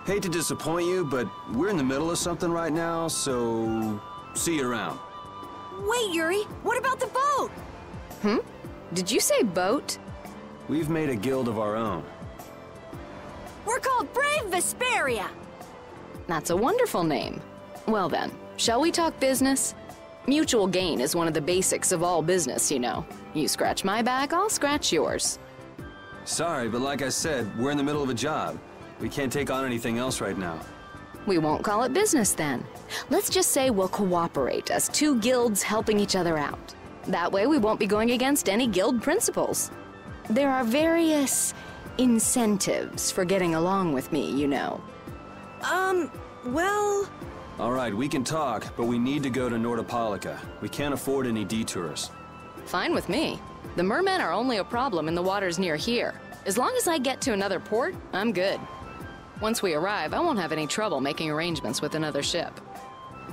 I: Hate to disappoint you, but we're in the middle of something right now, so see you around.
B: Wait, Yuri, what about the boat?
R: Did you say boat?
I: We've made a guild of our own.
B: We're called Brave Vesperia.
R: That's a wonderful name. Well then, shall we talk business? Mutual gain is one of the basics of all business, you know. You scratch my back, I'll scratch yours.
I: Sorry, but like I said, we're in the middle of a job. We can't take on anything else right now.
R: We won't call it business then. Let's just say we'll cooperate as two guilds helping each other out. That way we won't be going against any guild principles. There are various incentives for getting along with me, you know.
B: Well...
I: All right, we can talk, but we need to go to Nordopolica. We can't afford any detours.
R: Fine with me. The mermen are only a problem in the waters near here. As long as I get to another port, I'm good. Once we arrive, I won't have any trouble making arrangements with another ship.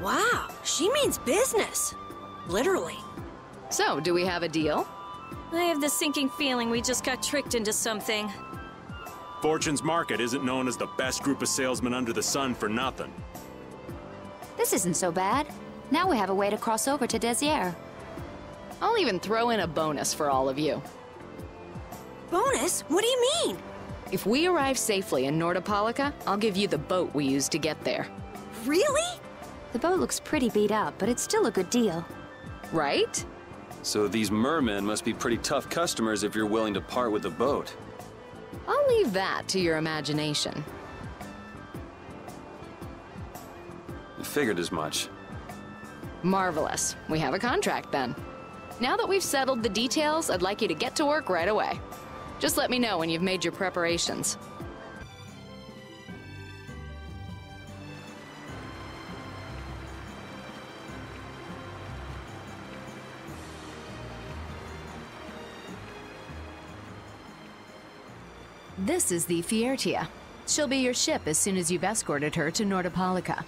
B: Wow, she means business. Literally.
R: So, do we have a deal?
L: I have the sinking feeling we just got tricked into something.
P: Fortune's Market isn't known as the best group of salesmen under the sun for nothing.
E: This isn't so bad. Now we have a way to cross over to Desier.
R: I'll even throw in a bonus for all of you.
B: Bonus? What do you mean?
R: If we arrive safely in Nordopolica, I'll give you the boat we used to get there.
B: Really?
E: The boat looks pretty beat up, but it's still a good deal.
R: Right?
I: So these mermen must be pretty tough customers if you're willing to part with the boat.
R: I'll leave that to your imagination.
I: I figured as much.
R: Marvelous. We have a contract then. Now that we've settled the details, I'd like you to get to work right away. Just let me know when you've made your preparations. This is the Fiertia. She'll be your ship as soon as you've escorted her to Nordopolica.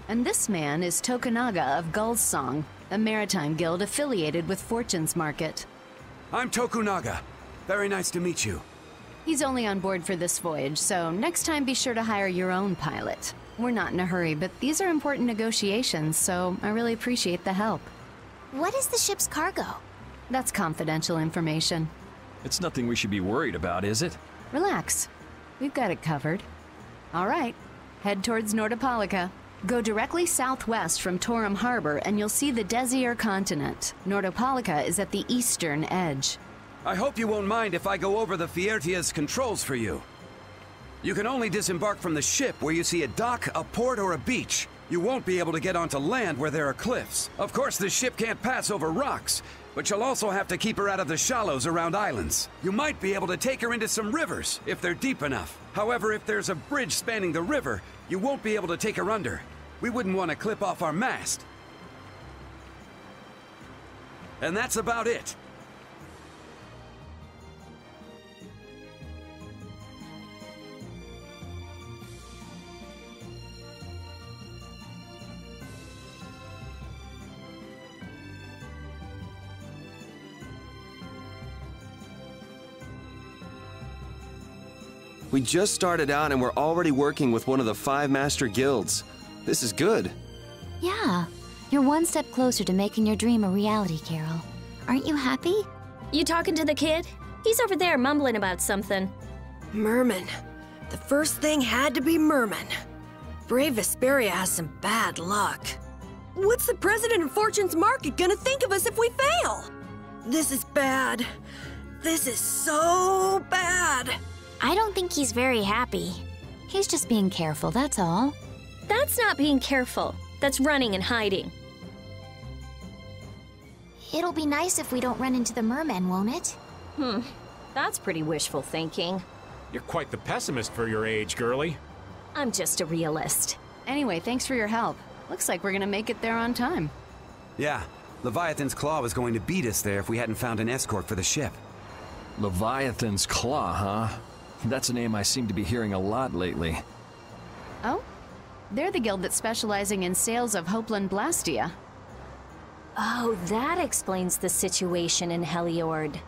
R: And this man is Tokunaga of Gull's Song, a maritime guild affiliated with Fortune's Market.
S: I'm Tokunaga. Very nice to meet you.
R: He's only on board for this voyage, so next time be sure to hire your own pilot. We're not in a hurry, but these are important negotiations, so I really appreciate the help.
A: What is the ship's cargo?
R: That's confidential information.
C: It's nothing we should be worried about, is it?
R: Relax. We've got it covered. All right, head towards Nordopolica. Go directly southwest from Torum Harbor and you'll see the Desier continent. Nordopolica is at the eastern edge.
S: I hope you won't mind if I go over the Fiertia's controls for you. You can only disembark from the ship where you see a dock, a port, or a beach. You won't be able to get onto land where there are cliffs. Of course, the ship can't pass over rocks, but you'll also have to keep her out of the shallows around islands. You might be able to take her into some rivers, if they're deep enough. However, if there's a bridge spanning the river, you won't be able to take her under. We wouldn't want to clip off our mast. And that's about it.
I: We just started out and we're already working with one of the 5 master guilds. This is good.
E: Yeah, you're one step closer to making your dream a reality, Carol. Aren't you happy?
L: You talking to the kid? He's over there mumbling about something.
B: Merman. The first thing had to be Merman. Brave Vesperia has some bad luck. What's the president of Fortune's Market gonna think of us if we fail? This is bad. This is so bad.
A: I don't think he's very happy.
E: He's just being careful, that's all.
L: That's not being careful. That's running and hiding.
A: It'll be nice if we don't run into the mermen, won't it?
L: That's pretty wishful thinking.
P: You're quite the pessimist for your age, girlie.
L: I'm just a realist.
R: Anyway, thanks for your help. Looks like we're gonna make it there on time.
S: Yeah, Leviathan's Claw was going to beat us there if we hadn't found an escort for the ship.
C: Leviathan's Claw, huh? That's a name I seem to be hearing a lot lately.
R: Oh? They're the guild that's specializing in sales of Hopeland Blastia.
L: Oh, that explains the situation in Heliord.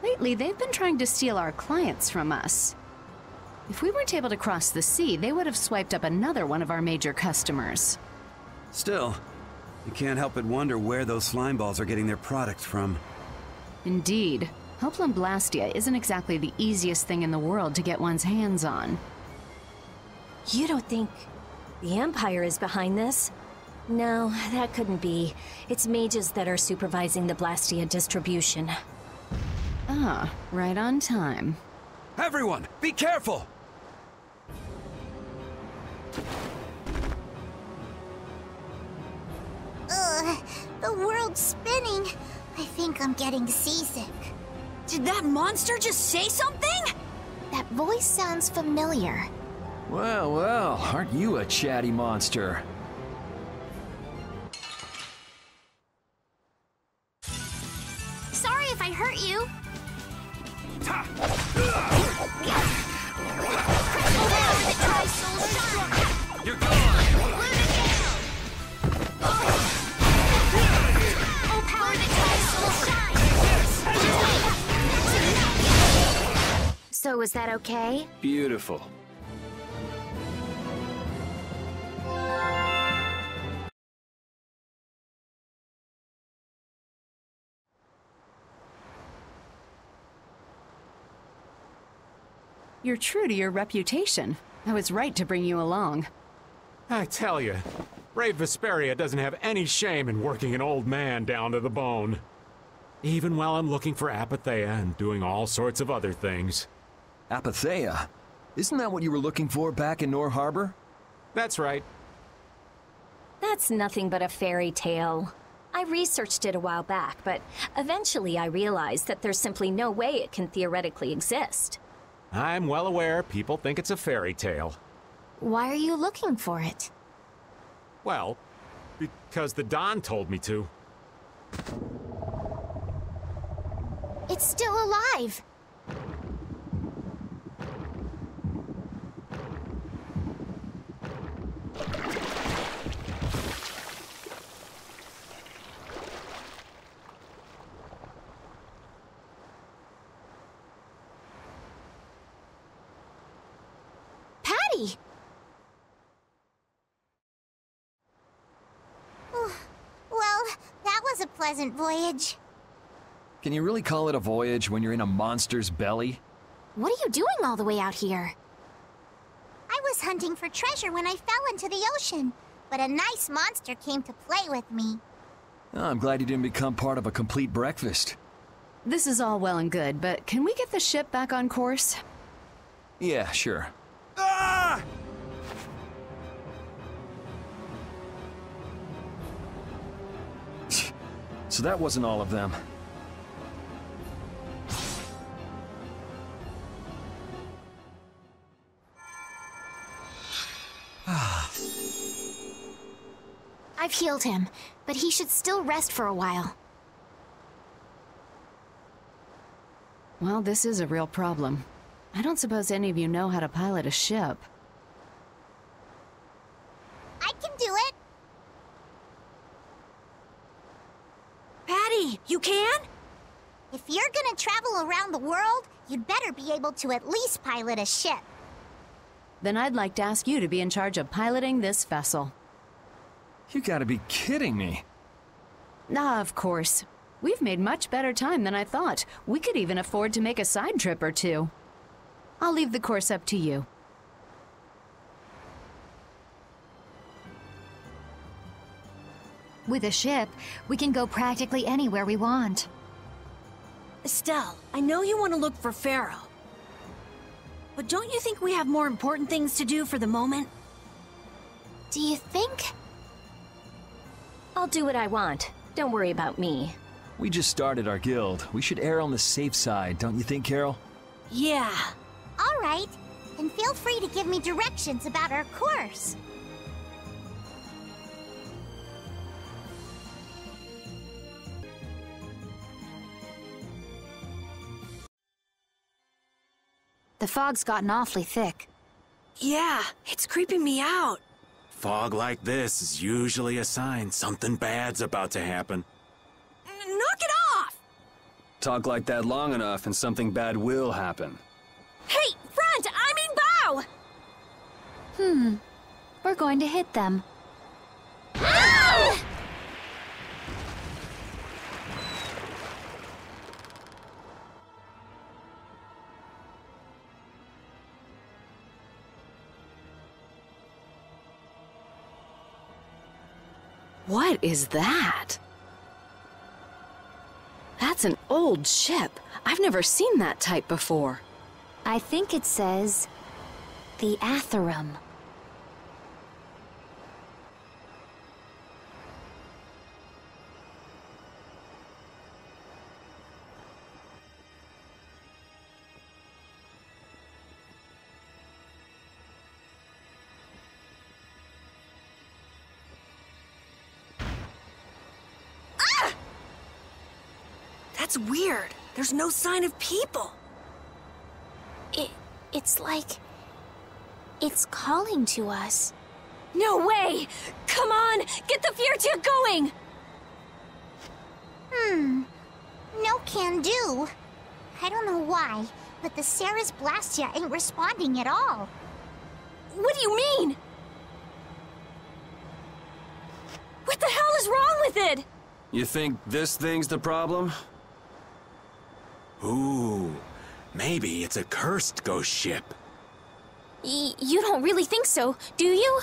R: Lately, they've been trying to steal our clients from us. If we weren't able to cross the sea, they would have swiped up another one of our major customers.
S: Still, you can't help but wonder where those slime balls are getting their product from.
R: Indeed. Hopeland Blastia isn't exactly the easiest thing in the world to get one's hands on.
L: You don't think the Empire is behind this? No, that couldn't be. It's mages that are supervising the Blastia distribution.
R: Ah, right on time.
S: Everyone, be careful!
T: The world's spinning. I think I'm getting seasick.
B: Did that monster just say something?
A: That voice sounds familiar.
C: Well, well, aren't you a chatty monster?
A: Sorry if I hurt you.
G: You're gone!
A: So is that okay?
C: Beautiful.
R: You're true to your reputation. I was right to bring you along.
P: I tell you, brave Vesperia doesn't have any shame in working an old man down to the bone. Even while I'm looking for Apatheia and doing all sorts of other things.
C: Apatheia? Isn't that what you were looking for back in Nor Harbor?
P: That's right.
L: That's nothing but a fairy tale. I researched it a while back, but eventually I realized that there's simply no way it can theoretically exist.
P: I'm well aware people think it's a fairy tale.
A: Why are you looking for it?
P: Well, because the Don told me to.
A: It's still alive! Patty!
T: Well, that was a pleasant voyage.
C: Can you really call it a voyage when you're in a monster's belly?
A: What are you doing all the way out here?
T: I was hunting for treasure when I fell into the ocean, but a nice monster came to play with me.
C: Oh, I'm glad you didn't become part of a complete breakfast.
R: This is all well and good, but can we get the ship back on course?
C: Yeah, sure.
G: Ah!
C: So that wasn't all of them.
A: I've healed him, but he should still rest for a while.
R: Well, this is a real problem. I don't suppose any of you know how to pilot a ship.
T: I can do it.
B: Patty, you can?
T: If you're gonna travel around the world, you'd better be able to at least pilot a ship.
R: Then I'd like to ask you to be in charge of piloting this vessel.
C: You gotta be kidding me.
R: Ah, of course. We've made much better time than I thought. We could even afford to make a side trip or two. I'll leave the course up to you.
H: With a ship, we can go practically anywhere we want.
B: Estelle, I know you want to look for Pharaoh. But don't you think we have more important things to do for the moment?
A: Do you think?
L: I'll do what I want. Don't worry about me.
C: We just started our guild. We should err on the safe side, don't you think, Carol?
B: Yeah.
T: All right. And feel free to give me directions about our course.
E: The fog's gotten awfully thick.
B: Yeah, it's creeping me out.
P: Fog like this is usually a sign something bad's about to happen.
B: Knock it off!
I: Talk like that long enough and something bad will happen.
A: Hey, front! I mean bow!
E: We're going to hit them.
A: Ow!
R: What is that? That's an old ship. I've never seen that type before.
E: I think it says the Atherum.
B: That's weird. There's no sign of people.
A: It's like... it's calling to us.
L: No way! Come on! Get the Fiertia going!
T: No can do. I don't know why, but the Ceres Blastia ain't responding at all.
L: What do you mean? What the hell is wrong with it?
I: You think this thing's the problem?
P: Ooh, maybe it's a cursed ghost ship.
A: You don't really think so, do you?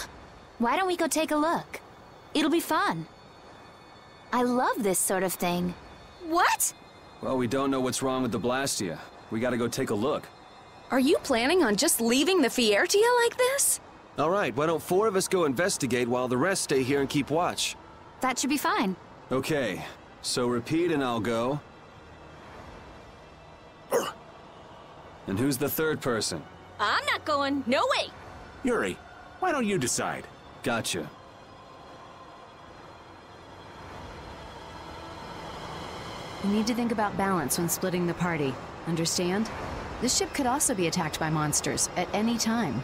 E: Why don't we go take a look? It'll be fun. I love this sort of thing.
L: What?
I: Well, we don't know what's wrong with the Blastia. We gotta go take a look.
R: Are you planning on just leaving the Fiertia like this?
I: All right, why don't 4 of us go investigate while the rest stay here and keep watch?
E: That should be fine.
I: Okay, so repeat and I'll go. And who's the third person?
L: I'm not going. No way.
P: Yuri, why don't you decide?
I: Gotcha.
R: You need to think about balance when splitting the party. Understand? This ship could also be attacked by monsters at any time.